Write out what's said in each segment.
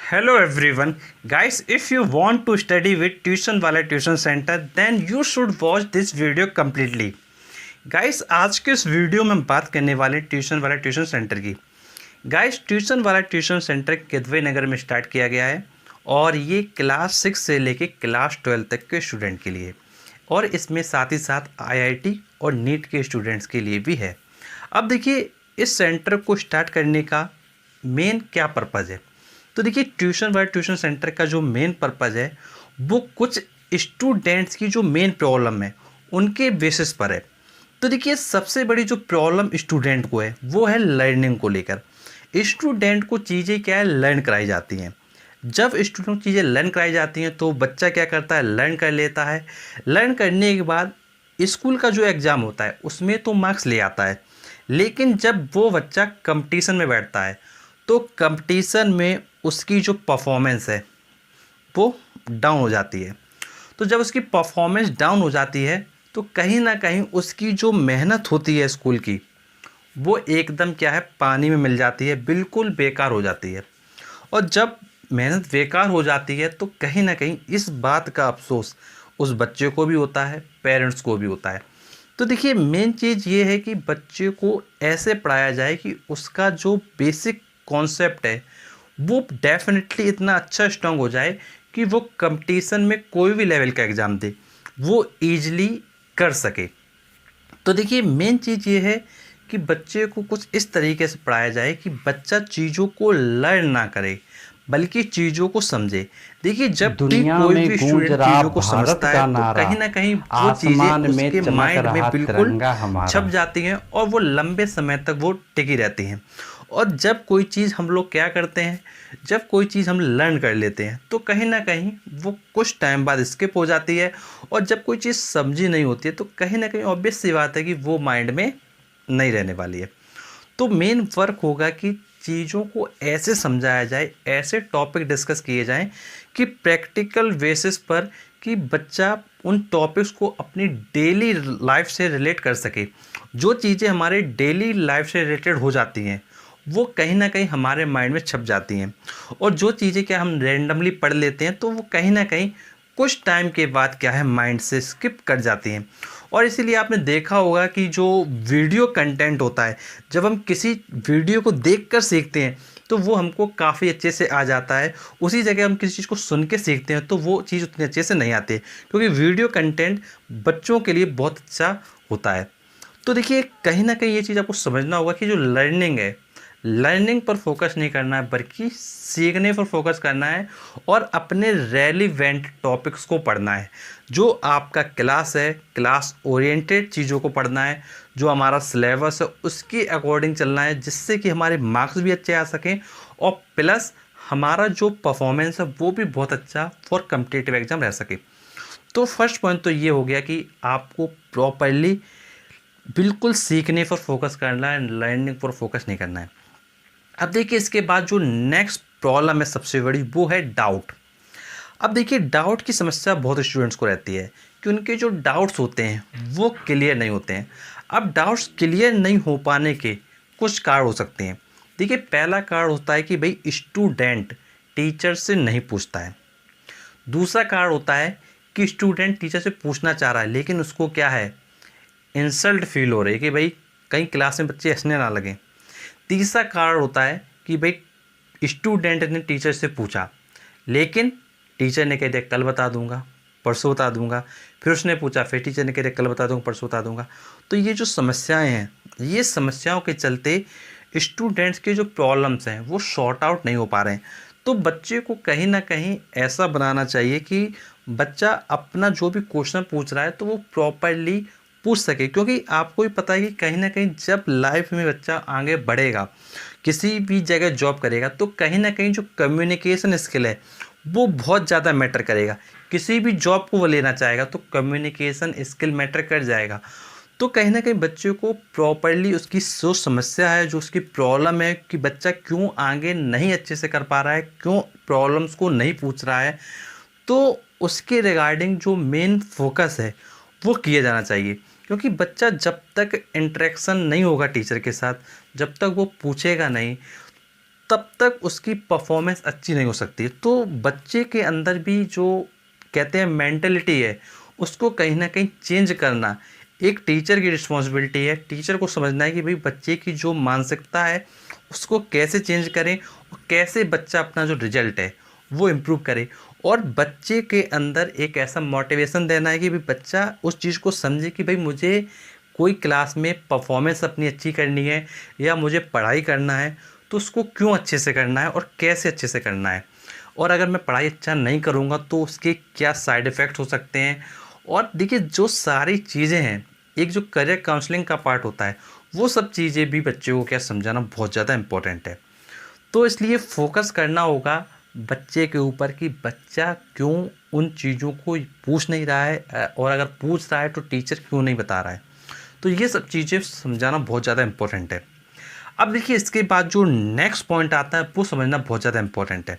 Hello everyone, guys. If you want to study with Tuition वाला tuition centre then you should watch this video completely. Guys आज के इस video में हम बात करने वाले ट्यूशन वाला ट्यूशन सेंटर की। गाइस ट्यूशन वाला ट्यूशन सेंटर किदवई नगर में स्टार्ट किया गया है और ये क्लास 6 से लेके क्लास 12 तक के स्टूडेंट के लिए और इसमें साथ ही साथ आईआईटी और नीट के स्टूडेंट्स के लिए भी है। अब देखिए इस सेंटर को स्टार्ट करने का मेन क्या पर्पज़ है। तो देखिए ट्यूशन वाला ट्यूशन सेंटर का जो मेन पर्पज़ है वो कुछ स्टूडेंट्स की जो मेन प्रॉब्लम है उनके बेसिस पर है। तो देखिए सबसे बड़ी जो प्रॉब्लम स्टूडेंट को है वो है लर्निंग को लेकर। स्टूडेंट को चीज़ें क्या है लर्न कराई जाती हैं। जब स्टूडेंट को चीज़ें लर्न कराई जाती हैं तो बच्चा क्या करता है लर्न कर लेता है। लर्न करने के बाद स्कूल का जो एग्ज़ाम होता है उसमें तो मार्क्स ले आता है, लेकिन जब वो बच्चा कंपटीशन में बैठता है तो कंपटीशन में उसकी जो परफॉर्मेंस है वो डाउन हो जाती है। तो जब उसकी परफॉर्मेंस डाउन हो जाती है तो कहीं ना कहीं उसकी जो मेहनत होती है स्कूल की वो एकदम क्या है पानी में मिल जाती है, बिल्कुल बेकार हो जाती है। और जब मेहनत बेकार हो जाती है तो कहीं ना कहीं इस बात का अफसोस उस बच्चे को भी होता है, पेरेंट्स को भी होता है। तो देखिए मेन चीज़ ये है कि बच्चे को ऐसे पढ़ाया जाए कि उसका जो बेसिक कॉन्सेप्ट है वो डेफिनेटली इतना अच्छा स्ट्रांग हो जाए कि वो कंपटीशन में कोई भी लेवल का एग्ज़ाम दे वो ईजिली कर सके। तो देखिए मेन चीज़ ये है कि बच्चे को कुछ इस तरीके से पढ़ाया जाए कि बच्चा चीज़ों को लर्न ना करे बल्कि चीज़ों को समझे। देखिए जब भी दुनिया कोई में भी गूंज स्टूडेंट रहा चीज़ों को भारत समझता का है तो नारा, कहीं ना कहीं वो चीज़ें आसमान में उसके चमक माइंड रहा में बिल्कुल तिरंगा हमारा। छप जाती हैं और वो लंबे समय तक वो टिकी रहती हैं। और जब कोई चीज़ हम लोग क्या करते हैं, जब कोई चीज़ हम लर्न कर लेते हैं तो कहीं ना कहीं वो कुछ टाइम बाद स्किप हो जाती है। और जब कोई चीज़ समझी नहीं होती है तो कहीं ना कहीं ऑब्वियस सी बात है कि वो माइंड में नहीं रहने वाली है। तो मेन वर्क होगा कि चीज़ों को ऐसे समझाया जाए, ऐसे टॉपिक डिस्कस किए जाएं कि प्रैक्टिकल बेसिस पर कि बच्चा उन टॉपिक्स को अपनी डेली लाइफ से रिलेट कर सके। जो चीज़ें हमारे डेली लाइफ से रिलेटेड हो जाती हैं वो कहीं ना कहीं हमारे माइंड में छप जाती हैं। और जो चीज़ें क्या हम रैंडमली पढ़ लेते हैं तो वो कहीं ना कहीं कुछ टाइम के बाद क्या है माइंड से स्किप कर जाती हैं। और इसीलिए आपने देखा होगा कि जो वीडियो कंटेंट होता है, जब हम किसी वीडियो को देखकर सीखते हैं तो वो हमको काफ़ी अच्छे से आ जाता है। उसी जगह हम किसी चीज़ को सुन के सीखते हैं तो वो चीज़ उतनी अच्छे से नहीं आती है, क्योंकि वीडियो कंटेंट बच्चों के लिए बहुत अच्छा होता है। तो देखिए कहीं ना कहीं ये चीज़ आपको समझना होगा कि जो लर्निंग है, लर्निंग पर फोकस नहीं करना है बल्कि सीखने पर फोकस करना है और अपने रेलिवेंट टॉपिक्स को पढ़ना है। जो आपका क्लास है, क्लास ओरिएंटेड चीज़ों को पढ़ना है, जो हमारा सिलेबस है उसके अकॉर्डिंग चलना है, जिससे कि हमारे मार्क्स भी अच्छे आ सकें और प्लस हमारा जो परफॉर्मेंस है वो भी बहुत अच्छा फॉर कम्पिटिटिव एग्ज़ाम रह सके। तो फर्स्ट पॉइंट तो ये हो गया कि आपको प्रॉपरली बिल्कुल सीखने पर फोकस करना है, लर्निंग पर फोकस नहीं करना है। अब देखिए इसके बाद जो नेक्स्ट प्रॉब्लम है सबसे बड़ी वो है डाउट। अब देखिए डाउट की समस्या बहुत स्टूडेंट्स को रहती है कि उनके जो डाउट्स होते हैं वो क्लियर नहीं होते हैं। अब डाउट्स क्लियर नहीं हो पाने के कुछ कारण हो सकते हैं। देखिए पहला कारण होता है कि भाई स्टूडेंट टीचर से नहीं पूछता है। दूसरा कारण होता है कि स्टूडेंट टीचर से पूछना चाह रहा है लेकिन उसको क्या है इंसल्ट फील हो रही है कि भाई कहीं क्लास में बच्चे हंसने ना लगें। तीसरा कारण होता है कि भाई स्टूडेंट ने टीचर से पूछा लेकिन टीचर ने कह दिया कल बता दूंगा, परसों बता दूंगा। फिर उसने पूछा, फिर टीचर ने कह दिया कल बता दूंगा, परसों बता दूंगा। तो ये जो समस्याएं हैं, ये समस्याओं के चलते स्टूडेंट्स के जो प्रॉब्लम्स हैं वो सॉर्ट आउट नहीं हो पा रहे हैं। तो बच्चे को कहीं ना कहीं ऐसा बनाना चाहिए कि बच्चा अपना जो भी क्वेश्चन पूछ रहा है तो वो प्रॉपरली पूछ सके, क्योंकि आपको भी पता है कि कहीं ना कहीं जब लाइफ में बच्चा आगे बढ़ेगा, किसी भी जगह जॉब करेगा तो कहीं ना कहीं जो कम्युनिकेशन स्किल है वो बहुत ज़्यादा मैटर करेगा। किसी भी जॉब को वो लेना चाहेगा तो कम्युनिकेशन स्किल मैटर कर जाएगा। तो कहीं ना कहीं बच्चे को प्रॉपरली उसकी जो समस्या है, जो उसकी प्रॉब्लम है कि बच्चा क्यों आगे नहीं अच्छे से कर पा रहा है, क्यों प्रॉब्लम्स को नहीं पूछ रहा है, तो उसके रिगार्डिंग जो मेन फोकस है वो किया जाना चाहिए। क्योंकि बच्चा जब तक इंटरेक्शन नहीं होगा टीचर के साथ, जब तक वो पूछेगा नहीं, तब तक उसकी परफॉर्मेंस अच्छी नहीं हो सकती। तो बच्चे के अंदर भी जो कहते हैं मेंटलिटी है, उसको कहीं ना कहीं चेंज करना एक टीचर की रिस्पॉन्सिबिलिटी है। टीचर को समझना है कि भाई बच्चे की जो मानसिकता है उसको कैसे चेंज करें और कैसे बच्चा अपना जो रिजल्ट है वो इम्प्रूव करे, और बच्चे के अंदर एक ऐसा मोटिवेशन देना है कि भाई बच्चा उस चीज़ को समझे कि भाई मुझे कोई क्लास में परफॉर्मेंस अपनी अच्छी करनी है या मुझे पढ़ाई करना है तो उसको क्यों अच्छे से करना है और कैसे अच्छे से करना है, और अगर मैं पढ़ाई अच्छा नहीं करूँगा तो उसके क्या साइड इफ़ेक्ट हो सकते हैं। और देखिए जो सारी चीज़ें हैं, एक जो करियर काउंसलिंग का पार्ट होता है वो सब चीज़ें भी बच्चों को क्या समझाना बहुत ज़्यादा इम्पोर्टेंट है। तो इसलिए फोकस करना होगा बच्चे के ऊपर कि बच्चा क्यों उन चीज़ों को पूछ नहीं रहा है, और अगर पूछ रहा है तो टीचर क्यों नहीं बता रहा है। तो ये सब चीज़ें समझाना बहुत ज़्यादा इम्पोर्टेंट है। अब देखिए इसके बाद जो नेक्स्ट पॉइंट आता है वो समझना बहुत ज़्यादा इम्पोर्टेंट है।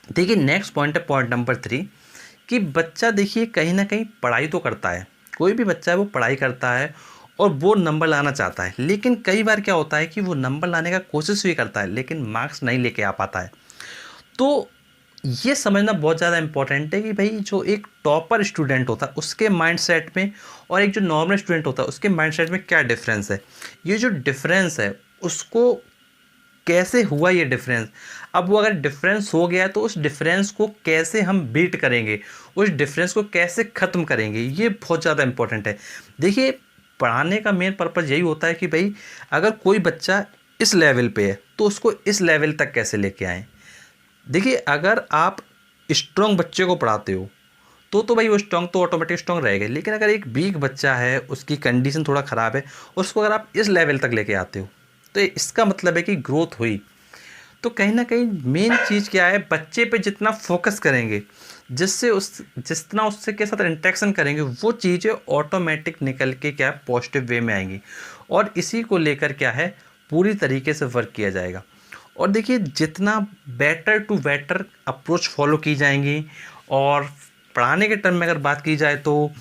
देखिए नेक्स्ट पॉइंट है पॉइंट नंबर 3, कि बच्चा देखिए कहीं ना कहीं पढ़ाई तो करता है, कोई भी बच्चा है वो पढ़ाई करता है और वो नंबर लाना चाहता है, लेकिन कई बार क्या होता है कि वो नंबर लाने का कोशिश भी करता है लेकिन मार्क्स नहीं लेके आ पाता है। तो ये समझना बहुत ज़्यादा इम्पोर्टेंट है कि भाई जो एक टॉपर स्टूडेंट होता है उसके माइंडसेट में और एक जो नॉर्मल स्टूडेंट होता है उसके माइंडसेट में क्या डिफरेंस है। ये जो डिफरेंस है उसको कैसे हुआ ये डिफरेंस, अब वो अगर डिफरेंस हो गया है तो उस डिफरेंस को कैसे हम बीट करेंगे, उस डिफरेंस को कैसे ख़त्म करेंगे, ये बहुत ज़्यादा इम्पोर्टेंट है। देखिए पढ़ाने का मेन पर्पज़ यही होता है कि भाई अगर कोई बच्चा इस लेवल पे है तो उसको इस लेवल तक कैसे लेके आएँ। देखिए अगर आप स्ट्रॉन्ग बच्चे को पढ़ाते हो तो भाई वो स्ट्रॉन्ग तो ऑटोमेटिक स्ट्रॉन्ग रहेगा, लेकिन अगर एक वीक बच्चा है उसकी कंडीशन थोड़ा ख़राब है और उसको अगर आप इस लेवल तक लेके आते हो तो इसका मतलब है कि ग्रोथ हुई। तो कहीं ना कहीं मेन चीज़ क्या है, बच्चे पे जितना फोकस करेंगे, जितना उससे के साथ इंटरेक्शन करेंगे वो चीज़ें ऑटोमेटिक निकल के क्या पॉजिटिव वे में आएंगी, और इसी को लेकर क्या है पूरी तरीके से वर्क किया जाएगा। और देखिए जितना better to better approach follow की जाएंगी, और पढ़ाने के टर्म में अगर बात की जाए तो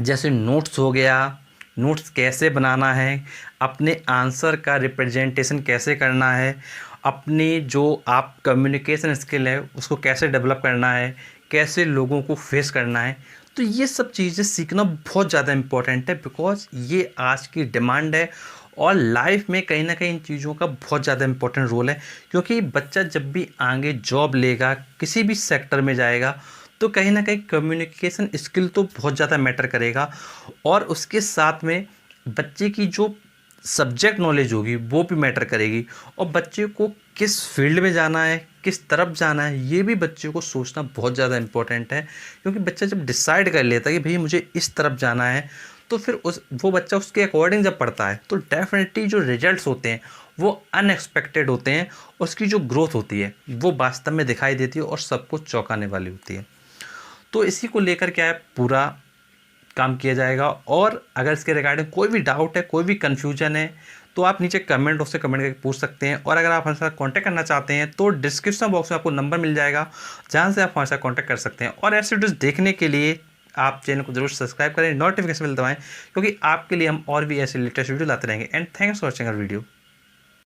जैसे नोट्स हो गया, नोट्स कैसे बनाना है, अपने आंसर का रिप्रेजेंटेशन कैसे करना है, अपनी जो आप कम्युनिकेशन स्किल है उसको कैसे डेवलप करना है, कैसे लोगों को फेस करना है, तो ये सब चीज़ें सीखना बहुत ज़्यादा इम्पोर्टेंट है, बिकॉज ये आज की डिमांड है और लाइफ में कहीं ना कहीं इन चीज़ों का बहुत ज़्यादा इंपॉर्टेंट रोल है। क्योंकि बच्चा जब भी आगे जॉब लेगा, किसी भी सेक्टर में जाएगा, तो कहीं ना कहीं कम्युनिकेशन स्किल तो बहुत ज़्यादा मैटर करेगा, और उसके साथ में बच्चे की जो सब्जेक्ट नॉलेज होगी वो भी मैटर करेगी, और बच्चे को किस फील्ड में जाना है, किस तरफ जाना है, ये भी बच्चे को सोचना बहुत ज़्यादा इंपॉर्टेंट है। क्योंकि बच्चा जब डिसाइड कर लेता है कि भाई मुझे इस तरफ जाना है, तो फिर वो बच्चा उसके अकॉर्डिंग जब पढ़ता है तो डेफिनेटली जो रिजल्ट्स होते हैं वो अनएक्सपेक्टेड होते हैं, उसकी जो ग्रोथ होती है वो वास्तव में दिखाई देती है और सबको चौंकाने वाली होती है। तो इसी को लेकर क्या है पूरा काम किया जाएगा। और अगर इसके रिगार्डिंग कोई भी डाउट है, कोई भी कन्फ्यूजन है, तो आप नीचे कमेंट बॉक्स से कमेंट करके पूछ सकते हैं। और अगर आप हमारे साथ कांटेक्ट करना चाहते हैं तो डिस्क्रिप्शन बॉक्स में आपको नंबर मिल जाएगा जहां से आप हमारे साथ कांटेक्ट कर सकते हैं। और ऐसे वीडियोस देखने के लिए आप चैनल को जरूर सब्सक्राइब करें, नोटिफिकेशन बेल दबाएं, क्योंकि आपके लिए हम और भी ऐसे लेटेस्ट वीडियो लाते रहेंगे। And thanks for watching our video.